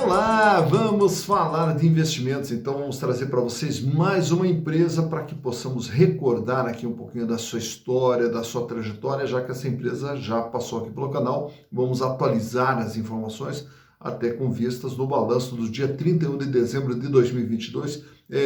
Olá, vamos falar de investimentos, então vamos trazer para vocês mais uma empresa para que possamos recordar aqui um pouquinho da sua história, da sua trajetória, já que essa empresa já passou aqui pelo canal. Vamos atualizar as informações até com vistas no balanço do dia 31 de dezembro de 2022,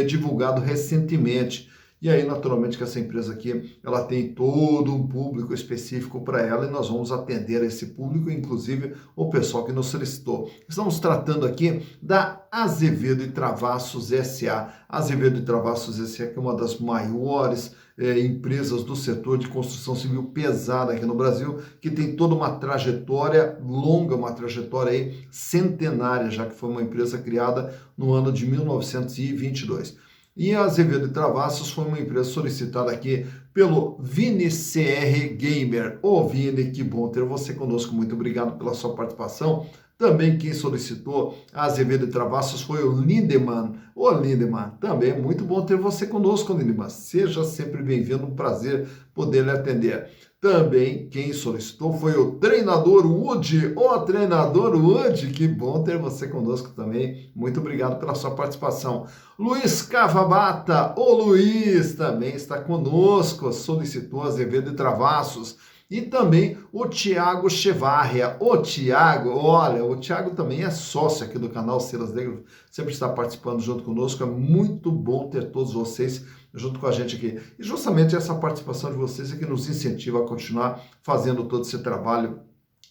divulgado recentemente. E aí, naturalmente, que essa empresa aqui, ela tem todo um público específico para ela e nós vamos atender esse público, inclusive o pessoal que nos solicitou. Estamos tratando aqui da Azevedo e Travassos S.A. Azevedo e Travassos S.A., que é uma das maiores empresas do setor de construção civil pesada aqui no Brasil, que tem toda uma trajetória longa, uma trajetória aí centenária, já que foi uma empresa criada no ano de 1922. E a Azevedo e Travassos foi uma empresa solicitada aqui pelo Vini CR Gamer. Ô Vini, que bom ter você conosco, muito obrigado pela sua participação. Também quem solicitou a Azevedo e Travassos foi o Lindemann. Ô Lindemann, também muito bom ter você conosco, Lindemann. Seja sempre bem-vindo, um prazer poder lhe atender. Também quem solicitou foi o treinador Woody. Ô treinador Woody, que bom ter você conosco também. Muito obrigado pela sua participação. Luiz Cavabata, o Luiz também está conosco, solicitou Azevedo e Travassos. E também o Tiago Chevarria. O Tiago, olha, o Tiago também é sócio aqui do canal Silas Negro, sempre está participando junto conosco. É muito bom ter todos vocês junto com a gente aqui. E justamente essa participação de vocês é que nos incentiva a continuar fazendo todo esse trabalho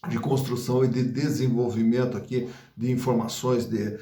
de construção e de desenvolvimento aqui de informações, de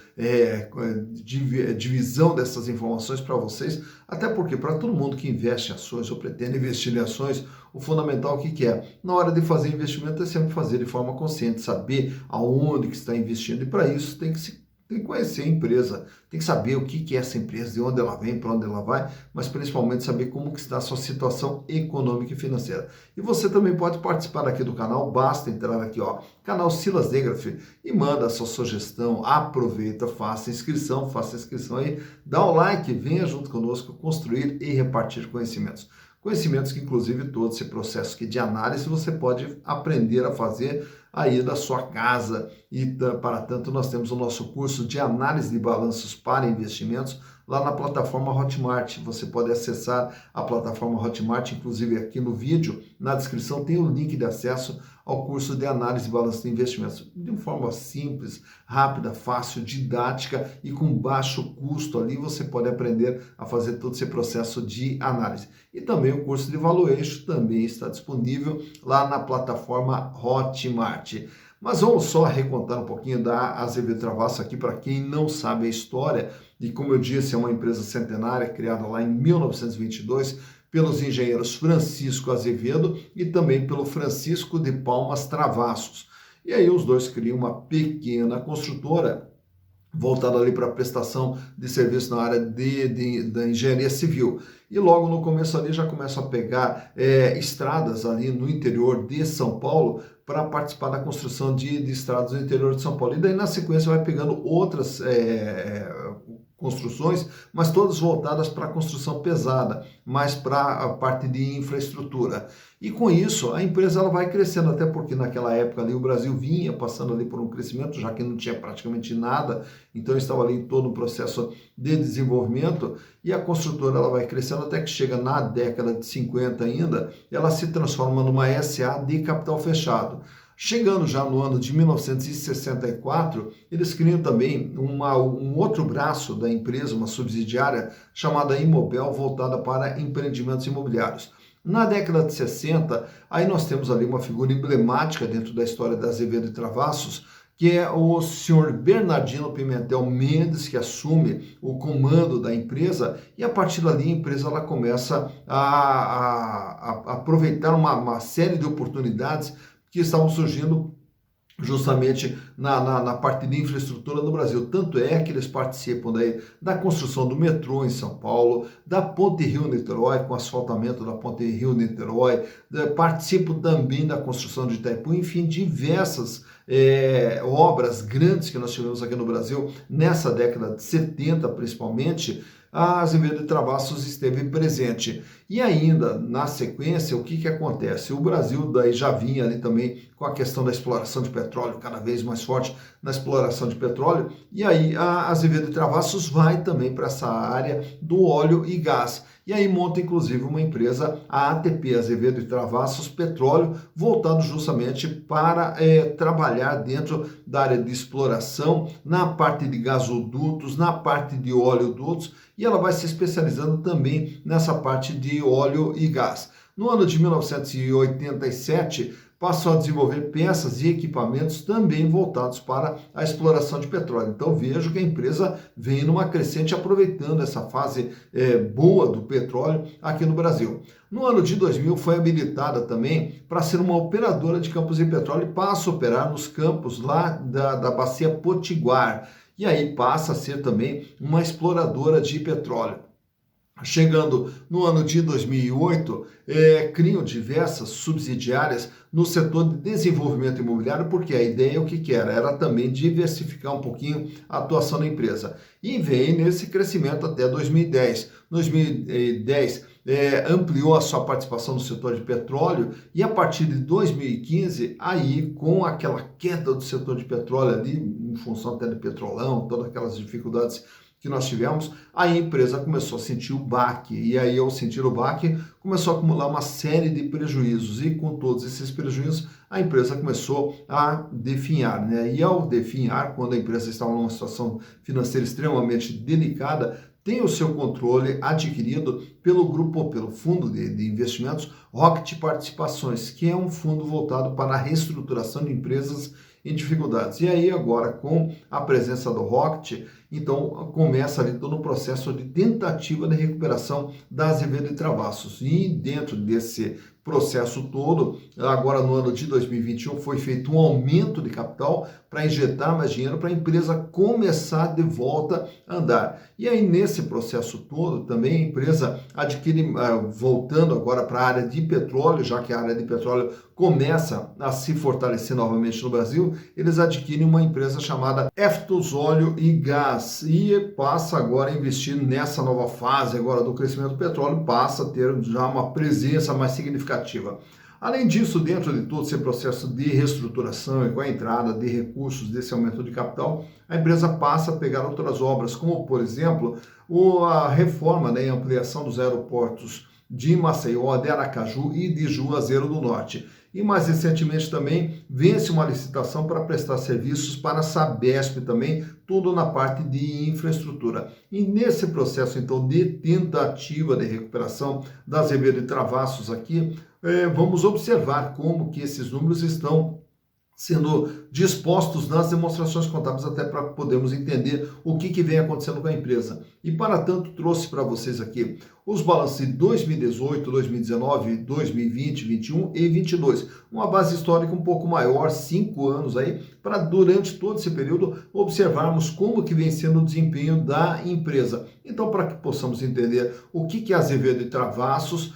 divisão dessas informações para vocês, até porque para todo mundo que investe em ações ou pretende investir em ações, o fundamental o que é? Na hora de fazer investimento é sempre fazer de forma consciente, saber aonde que está investindo, e para isso tem que conhecer a empresa, tem que saber o que é essa empresa, de onde ela vem, para onde ela vai, mas principalmente saber como que está a sua situação econômica e financeira. E você também pode participar aqui do canal, basta entrar aqui, ó, canal Silas Negraf, e manda a sua sugestão, aproveita, faça inscrição aí, dá o like, venha junto conosco construir e repartir conhecimentos. Conhecimentos que, inclusive, todo esse processo aqui de análise você pode aprender a fazer aí da sua casa. E, para tanto, nós temos o nosso curso de análise de balanços para investimentos lá na plataforma Hotmart. Você pode acessar a plataforma Hotmart, inclusive aqui no vídeo, na descrição tem o link de acesso ao curso de análise de balanço de investimentos, de uma forma simples, rápida, fácil, didática e com baixo custo. Ali você pode aprender a fazer todo esse processo de análise. E também o curso de valuation também está disponível lá na plataforma Hotmart. Mas vamos só recontar um pouquinho da Azevedo Travassos aqui para quem não sabe a história. E como eu disse, é uma empresa centenária criada lá em 1922 pelos engenheiros Francisco Azevedo e também pelo Francisco de Palmas Travassos. E aí os dois criam uma pequena construtora voltada ali para a prestação de serviço na área da engenharia civil. E logo no começo ali já começam a pegar estradas ali no interior de São Paulo para participar da construção de estradas no interior de São Paulo. E daí na sequência vai pegando outras construções, mas todas voltadas para a construção pesada, mais para a parte de infraestrutura. E com isso, a empresa ela vai crescendo, até porque naquela época ali o Brasil vinha passando ali por um crescimento, já que não tinha praticamente nada, então estava ali em todo um processo de desenvolvimento, e a construtora ela vai crescendo até que chega na década de 50 ainda, ela se transforma numa SA de capital fechado. Chegando já no ano de 1964, eles criam também um outro braço da empresa, uma subsidiária, chamada Imobel, voltada para empreendimentos imobiliários. Na década de 60, aí nós temos ali uma figura emblemática dentro da história da Azevedo e Travassos, que é o senhor Bernardino Pimentel Mendes, que assume o comando da empresa, e a partir dali a empresa ela começa a aproveitar uma série de oportunidades que estavam surgindo justamente na parte de infraestrutura no Brasil. Tanto é que eles participam daí da construção do metrô em São Paulo, da Ponte Rio-Niterói, com asfaltamento da Ponte Rio-Niterói, participam também da construção de Itaipu, enfim, diversas obras grandes que nós tivemos aqui no Brasil nessa década de 70, principalmente, a Azevedo e Travassos esteve presente. E ainda, na sequência, o que acontece? O Brasil daí já vinha ali também com a questão da exploração de petróleo, cada vez mais forte na exploração de petróleo, e aí a Azevedo e Travassos vai também para essa área do óleo e gás. E aí monta inclusive uma empresa, a ATP, Azevedo e Travassos Petróleo, voltado justamente para trabalhar dentro da área de exploração, na parte de gasodutos, na parte de oleodutos, e ela vai se especializando também nessa parte de óleo e gás. No ano de 1987, passou a desenvolver peças e equipamentos também voltados para a exploração de petróleo. Então vejo que a empresa vem numa crescente aproveitando essa fase boa do petróleo aqui no Brasil. No ano de 2000 foi habilitada também para ser uma operadora de campos de petróleo e passa a operar nos campos lá da Bacia Potiguar. E aí passa a ser também uma exploradora de petróleo. Chegando no ano de 2008, criam diversas subsidiárias no setor de desenvolvimento imobiliário, porque a ideia o que era? Era também diversificar um pouquinho a atuação da empresa. E vem nesse crescimento até 2010. 2010 ampliou a sua participação no setor de petróleo e a partir de 2015, aí com aquela queda do setor de petróleo ali, em função até do petrolão, todas aquelas dificuldades que nós tivemos, a empresa começou a sentir o baque, e aí ao sentir o baque, começou a acumular uma série de prejuízos, e com todos esses prejuízos, a empresa começou a definhar, né? E ao definhar, quando a empresa estava numa situação financeira extremamente delicada, tem o seu controle adquirido pelo grupo, pelo fundo de investimentos Rocket Participações, que é um fundo voltado para a reestruturação de empresas em dificuldades. E aí agora, com a presença do Rocket, então começa ali todo o processo de tentativa de recuperação da Azevedo e Travassos. E dentro desse processo todo, agora no ano de 2021, foi feito um aumento de capital para injetar mais dinheiro para a empresa começar de volta a andar. E aí nesse processo todo também a empresa adquire, voltando agora para a área de petróleo, já que a área de petróleo começa a se fortalecer novamente no Brasil, eles adquirem uma empresa chamada Eftos Óleo e Gás e passa agora a investir nessa nova fase agora do crescimento do petróleo, passa a ter já uma presença mais significativa. Além disso, dentro de todo esse processo de reestruturação e com a entrada de recursos desse aumento de capital, a empresa passa a pegar outras obras, como por exemplo, a reforma, né, e ampliação dos aeroportos de Maceió, de Aracaju e de Juazeiro do Norte. E mais recentemente também vence uma licitação para prestar serviços para a Sabesp também, tudo na parte de infraestrutura. E nesse processo então de tentativa de recuperação da Azevedo e Travassos aqui, vamos observar como que esses números estão sendo dispostos nas demonstrações contábeis até para podermos entender o que vem acontecendo com a empresa. E para tanto trouxe para vocês aqui os balanços de 2018, 2019, 2020, 2021 e 2022. Uma base histórica um pouco maior, 5 anos aí, para durante todo esse período observarmos como que vem sendo o desempenho da empresa. Então, para que possamos entender o que é Azevedo e Travassos,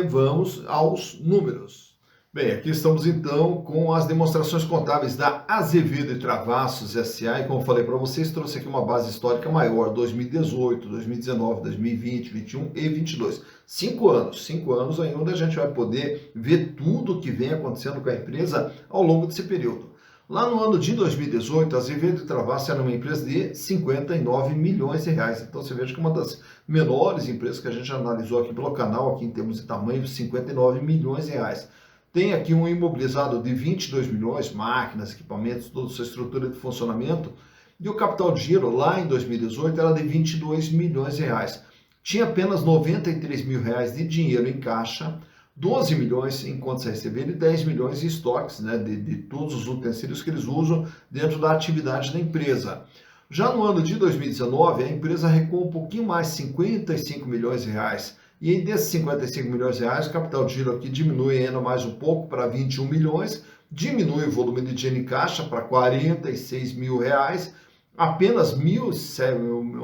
vamos aos números. Bem, aqui estamos então com as demonstrações contábeis da Azevedo e Travassos S.A. e como falei para vocês, trouxe aqui uma base histórica maior, 2018, 2019, 2020, 2021 e 2022. 5 anos aí onde a gente vai poder ver tudo o que vem acontecendo com a empresa ao longo desse período. Lá no ano de 2018, a Azevedo e Travassos era uma empresa de 59 milhões de reais. Então você veja que uma das menores empresas que a gente analisou aqui pelo canal, aqui em termos de tamanho, 59 milhões de reais. Tem aqui um imobilizado de 22 milhões, máquinas, equipamentos, toda a sua estrutura de funcionamento. E o capital de giro lá em 2018 era de 22 milhões de reais. Tinha apenas 93 mil reais de dinheiro em caixa, 12 milhões em contas a receber e 10 milhões em estoques, né, de todos os utensílios que eles usam dentro da atividade da empresa. Já no ano de 2019, a empresa recuou um pouquinho mais, 55 milhões de reais. E aí, desses 55 milhões de reais, o capital de giro aqui diminui ainda mais um pouco para 21 milhões, diminui o volume de dinheiro em caixa para 46 mil reais, apenas 1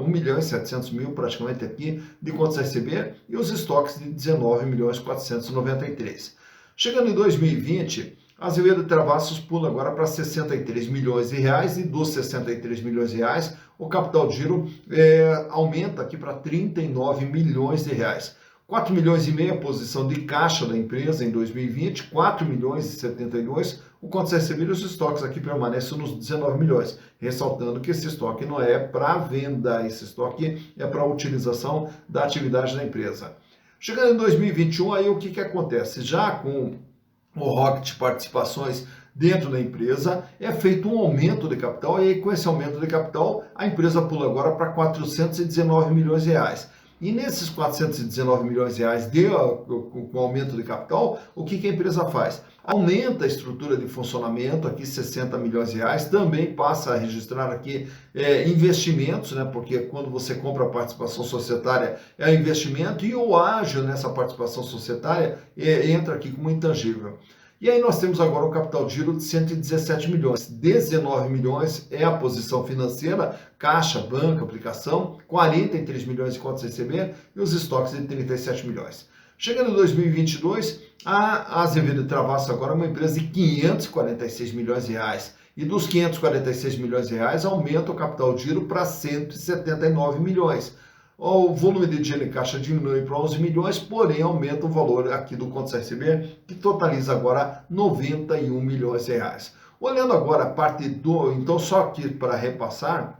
milhão e 700 mil praticamente aqui de contas a receber e os estoques de 19 milhões 493. Chegando em 2020, a Azevedo e Travassos pula agora para 63 milhões de reais e dos 63 milhões de reais, o capital de giro aumenta aqui para 39 milhões de reais. 4 milhões e meio a posição de caixa da empresa em 2020, 4 milhões e 72, o contas recebidas e os estoques aqui permanecem nos 19 milhões, ressaltando que esse estoque não é para venda, esse estoque é para utilização da atividade da empresa. Chegando em 2021, aí o que acontece? Já com o Rocket Participações dentro da empresa, é feito um aumento de capital, e aí com esse aumento de capital, a empresa pula agora para 419 milhões de reais. E nesses 419 milhões de reais com o aumento de capital, o que a empresa faz? Aumenta a estrutura de funcionamento, aqui 60 milhões de reais, também passa a registrar aqui investimentos, né? Porque quando você compra a participação societária é um investimento, e o ágio nessa participação societária entra aqui como intangível. E aí nós temos agora um capital de giro de 117 milhões. 19 milhões é a posição financeira, caixa, banco, aplicação, 43 milhões de contas a receber e os estoques de 37 milhões. Chegando em 2022, a Azevedo Travassos agora é uma empresa de 546 milhões de reais. E dos 546 milhões de reais, aumenta o capital de giro para 179 milhões. O volume de dinheiro em caixa diminui para 11 milhões, porém aumenta o valor aqui do contas a receber, que totaliza agora 91 milhões de reais. Olhando agora a parte então só aqui para repassar,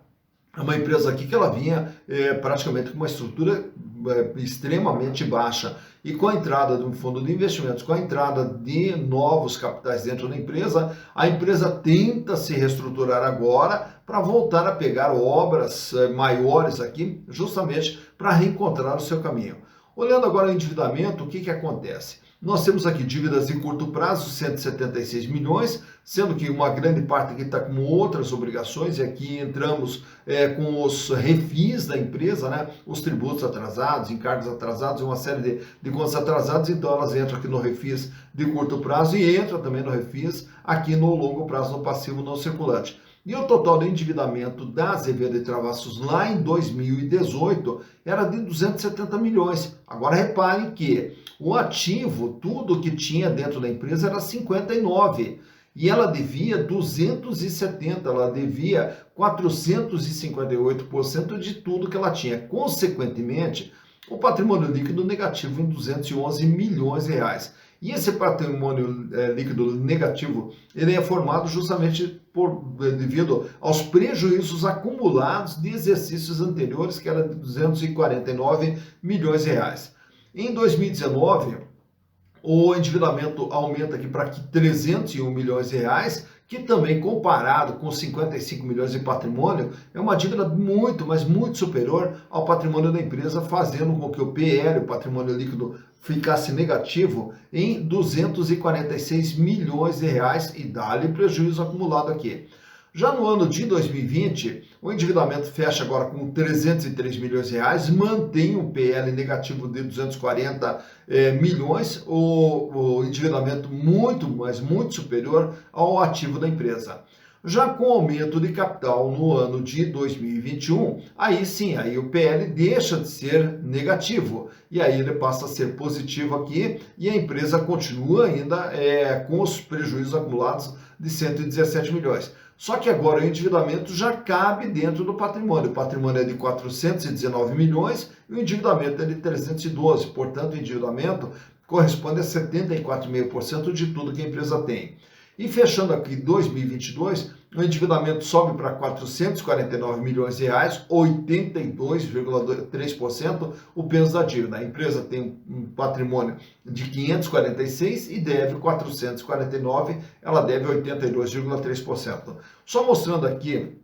é uma empresa aqui que ela vinha praticamente com uma estrutura extremamente baixa, e com a entrada de um fundo de investimentos, com a entrada de novos capitais dentro da empresa, a empresa tenta se reestruturar agora para voltar a pegar obras maiores aqui, justamente para reencontrar o seu caminho. Olhando agora o endividamento, o que acontece? Nós temos aqui dívidas de curto prazo, 176 milhões, sendo que uma grande parte aqui está com outras obrigações, e aqui entramos com os refis da empresa, né? Os tributos atrasados, encargos atrasados, uma série de contas atrasadas, então elas entram aqui no refis de curto prazo e entram também no refis aqui no longo prazo, no passivo não circulante. E o total de endividamento da Azevedo Travassos lá em 2018 era de 270 milhões. Agora reparem que o ativo, tudo que tinha dentro da empresa era 59. E ela devia 270, ela devia 458% de tudo que ela tinha. Consequentemente, o patrimônio líquido negativo em 211 milhões de reais. E esse patrimônio líquido negativo, ele é formado justamente devido aos prejuízos acumulados de exercícios anteriores, que era de 249 milhões de reais. Em 2019, o endividamento aumenta aqui para 301 milhões de reais, que também comparado com 55 milhões de patrimônio, é uma dívida muito, mas muito superior ao patrimônio da empresa, fazendo com que o PL, o patrimônio líquido, ficasse negativo em 246 milhões de reais e dá-lhe prejuízo acumulado aqui. Já no ano de 2020, o endividamento fecha agora com 303 milhões de reais, mantém um PL negativo de 240 milhões, o endividamento muito, mas muito superior ao ativo da empresa. Já com o aumento de capital no ano de 2021, aí sim, aí o PL deixa de ser negativo e aí ele passa a ser positivo aqui e a empresa continua ainda com os prejuízos acumulados de 117 milhões. Só que agora o endividamento já cabe dentro do patrimônio. O patrimônio é de 419 milhões e o endividamento é de 312. Portanto, o endividamento corresponde a 74,5% de tudo que a empresa tem. E fechando aqui 2022, o endividamento sobe para 449 milhões de reais, 82,3% o peso da dívida. A empresa tem um patrimônio de 546 e deve 449, ela deve 82,3%. Só mostrando aqui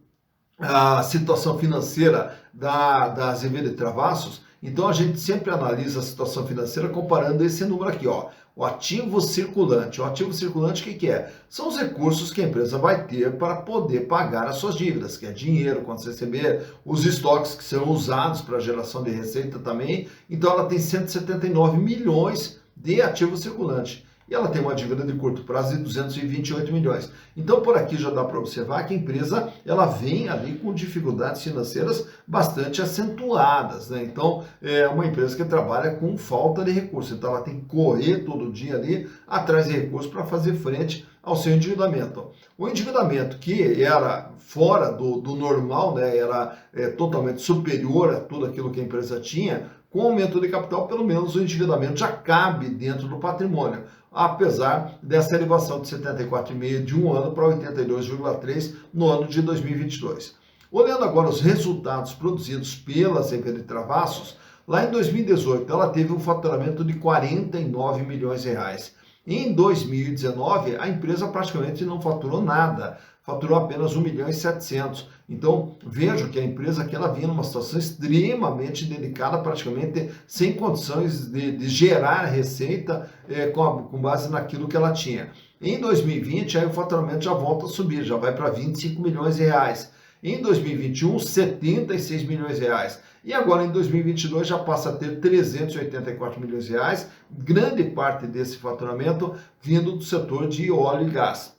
a situação financeira da Azevedo Travassos, então a gente sempre analisa a situação financeira comparando esse número aqui, ó. O ativo circulante. O ativo circulante, o que é? São os recursos que a empresa vai ter para poder pagar as suas dívidas, que é dinheiro, quando você receber, os estoques que são usados para geração de receita também. Então, ela tem 179 milhões de ativo circulante. e ela tem uma dívida de curto prazo de 228 milhões. Então, por aqui já dá para observar que a empresa ela vem ali com dificuldades financeiras bastante acentuadas, né? Então, é uma empresa que trabalha com falta de recursos, então ela tem que correr todo dia ali atrás de recursos para fazer frente ao seu endividamento. O endividamento que era fora do normal, né, era totalmente superior a tudo aquilo que a empresa tinha, com aumento de capital, pelo menos o endividamento já cabe dentro do patrimônio, apesar dessa elevação de 74,5% de um ano para 82,3% no ano de 2022. Olhando agora os resultados produzidos pela CP de Travassos, lá em 2018 ela teve um faturamento de 49 milhões de reais. Em 2019, a empresa praticamente não faturou nada, faturou apenas 1 milhão e 700. Então, vejo que a empresa aqui ela vinha numa situação extremamente delicada, praticamente sem condições de gerar receita com base naquilo que ela tinha. Em 2020, aí o faturamento já volta a subir, já vai para 25 milhões de reais. Em 2021, 76 milhões de reais. E agora em 2022 já passa a ter 384 milhões de reais, grande parte desse faturamento vindo do setor de óleo e gás.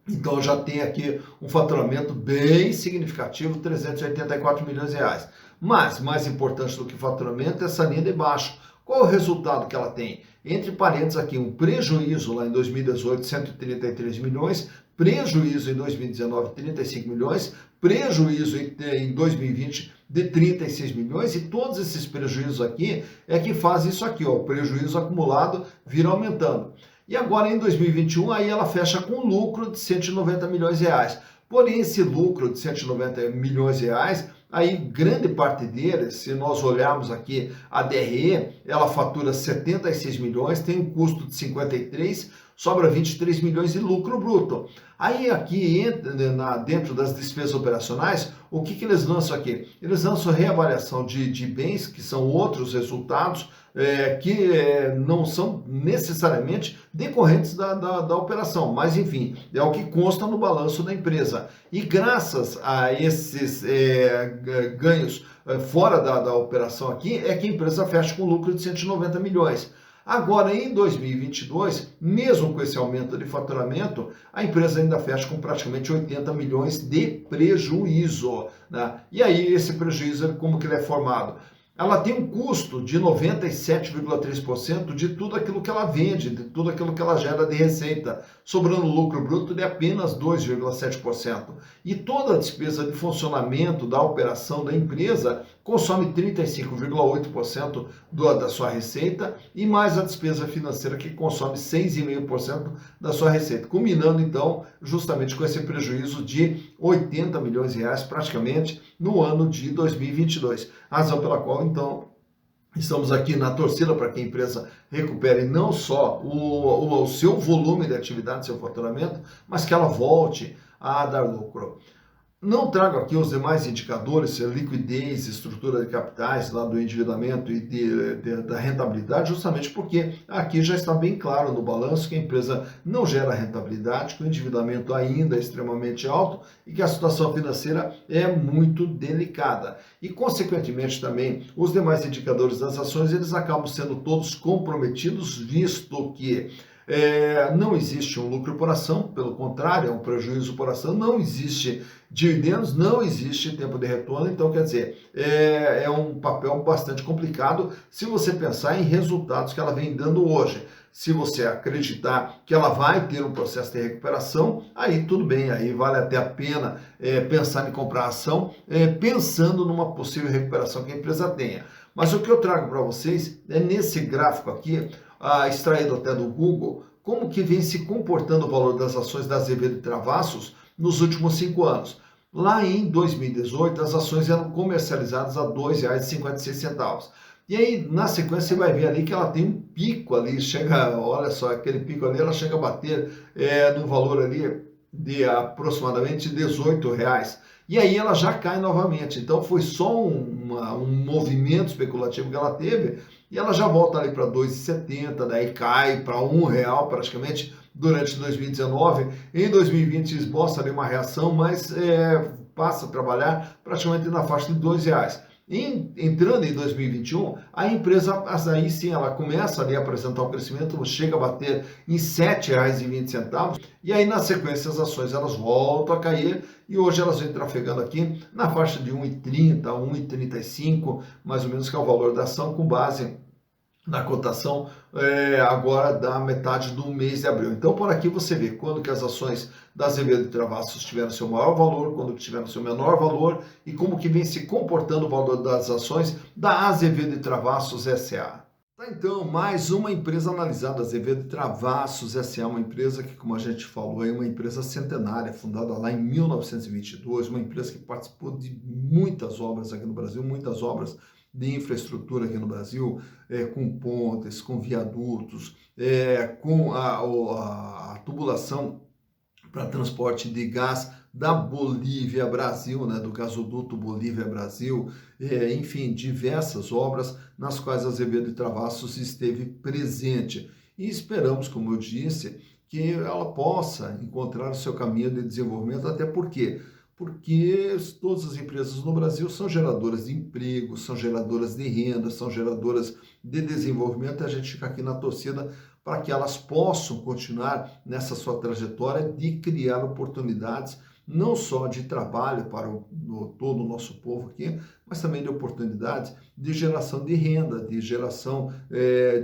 Então já tem aqui um faturamento bem significativo, 384 milhões de reais. Mas, mais importante do que faturamento é essa linha de baixo. Qual é o resultado que ela tem? Entre parênteses aqui, um prejuízo lá em 2018, 133 milhões, prejuízo em 2019, 35 milhões, prejuízo em 2020 de 36 milhões, e todos esses prejuízos aqui é que faz isso aqui, ó, o prejuízo acumulado vira aumentando. E agora em 2021 aí ela fecha com lucro de 190 milhões de reais. Porém, esse lucro de 190 milhões de reais, aí grande parte deles, se nós olharmos aqui a DRE, ela fatura 76 milhões, tem um custo de 53, sobra 23 milhões de lucro bruto. Aí aqui dentro das despesas operacionais, o que eles lançam aqui? Eles lançam reavaliação de bens, que são outros resultados, que não são necessariamente decorrentes da operação, mas enfim, é o que consta no balanço da empresa. E graças a esses ganhos fora da operação aqui, é que a empresa fecha com lucro de 190 milhões. Agora, em 2022, mesmo com esse aumento de faturamento, a empresa ainda fecha com praticamente 80 milhões de prejuízo, né? E aí, esse prejuízo, como que ele é formado? Ela tem um custo de 97,3% de tudo aquilo que ela vende, de tudo aquilo que ela gera de receita, sobrando lucro bruto de apenas 2,7%. E toda a despesa de funcionamento da operação da empresa consome 35,8% da sua receita, e mais a despesa financeira, que consome 6,5% da sua receita, culminando então justamente com esse prejuízo de 80 milhões de reais praticamente no ano de 2022. Razão pela qual então estamos aqui na torcida para que a empresa recupere não só o seu volume de atividade, seu faturamento, mas que ela volte a dar lucro. Não trago aqui os demais indicadores, liquidez, estrutura de capitais, lá do endividamento e da rentabilidade, justamente porque aqui já está bem claro no balanço que a empresa não gera rentabilidade, que o endividamento ainda é extremamente alto e que a situação financeira é muito delicada. E, consequentemente, também, os demais indicadores das ações, eles acabam sendo todos comprometidos, visto que não existe um lucro por ação, pelo contrário, é um prejuízo por ação, não existe dividendos, não existe tempo de retorno, então quer dizer, é um papel bastante complicado se você pensar em resultados que ela vem dando hoje. Se você acreditar que ela vai ter um processo de recuperação, aí tudo bem, aí vale até a pena pensar em comprar ação, pensando numa possível recuperação que a empresa tenha. Mas o que eu trago para vocês é nesse gráfico aqui, extraído até do Google, como que vem se comportando o valor das ações da Azevedo e Travassos nos últimos 5 anos. Lá em 2018, as ações eram comercializadas a R$ 2,56. E aí, na sequência, você vai ver ali que ela tem um pico ali, chega, olha só, aquele pico ali, ela chega a bater no valor ali de aproximadamente R$ 18. E aí ela já cai novamente. Então foi só um movimento especulativo que ela teve, e ela já volta ali para 2,70, daí cai para R$ 1 praticamente durante 2019. Em 2020 mostra ali uma reação, mas passa a trabalhar praticamente na faixa de R$ 2. Entrando em 2021, a empresa, aí sim, ela começa ali a apresentar o crescimento, chega a bater em R$ 7,20, e aí na sequência as ações elas voltam a cair, e hoje elas vêm trafegando aqui na faixa de 1,30, 1,35, mais ou menos, que é o valor da ação, com base na cotação agora da metade do mês de abril. Então, por aqui você vê quando que as ações da Azevedo e Travassos tiveram seu maior valor, quando que tiveram seu menor valor e como que vem se comportando o valor das ações da Azevedo e Travassos SA. Tá, então, mais uma empresa analisada, Azevedo e Travassos SA, uma empresa que, como a gente falou, é uma empresa centenária, fundada lá em 1922, uma empresa que participou de muitas obras aqui no Brasil, muitas obras de infraestrutura aqui no Brasil, com pontes, com viadutos, com a tubulação para transporte de gás da Bolívia Brasil, né, do gasoduto Bolívia Brasil, enfim, diversas obras nas quais a Azevedo e Travassos esteve presente. E esperamos, como eu disse, que ela possa encontrar o seu caminho de desenvolvimento, até porque todas as empresas no Brasil são geradoras de emprego, são geradoras de renda, são geradoras de desenvolvimento, e a gente fica aqui na torcida para que elas possam continuar nessa sua trajetória de criar oportunidades, não só de trabalho para todo o nosso povo aqui, mas também de oportunidades de geração de renda, de geração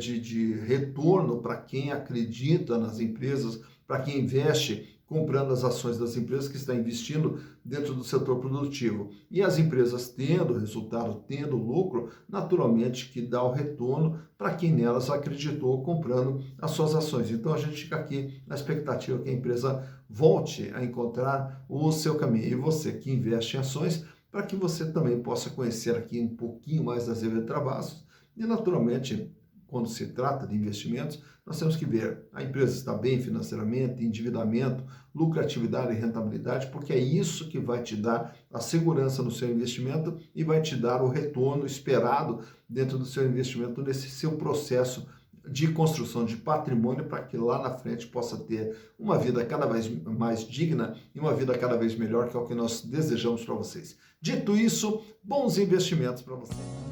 de retorno para quem acredita nas empresas, para quem investe comprando as ações das empresas que está investindo dentro do setor produtivo. E as empresas tendo resultado, tendo lucro, naturalmente que dá o retorno para quem nelas acreditou comprando as suas ações. Então a gente fica aqui na expectativa que a empresa volte a encontrar o seu caminho. E você que investe em ações, para que você também possa conhecer aqui um pouquinho mais das Azevedo e Travassos e naturalmente, quando se trata de investimentos, nós temos que ver a empresa está bem financeiramente, endividamento, lucratividade e rentabilidade, porque é isso que vai te dar a segurança no seu investimento e vai te dar o retorno esperado dentro do seu investimento nesse seu processo de construção de patrimônio, para que lá na frente possa ter uma vida cada vez mais digna e uma vida cada vez melhor, que é o que nós desejamos para vocês. Dito isso, bons investimentos para vocês.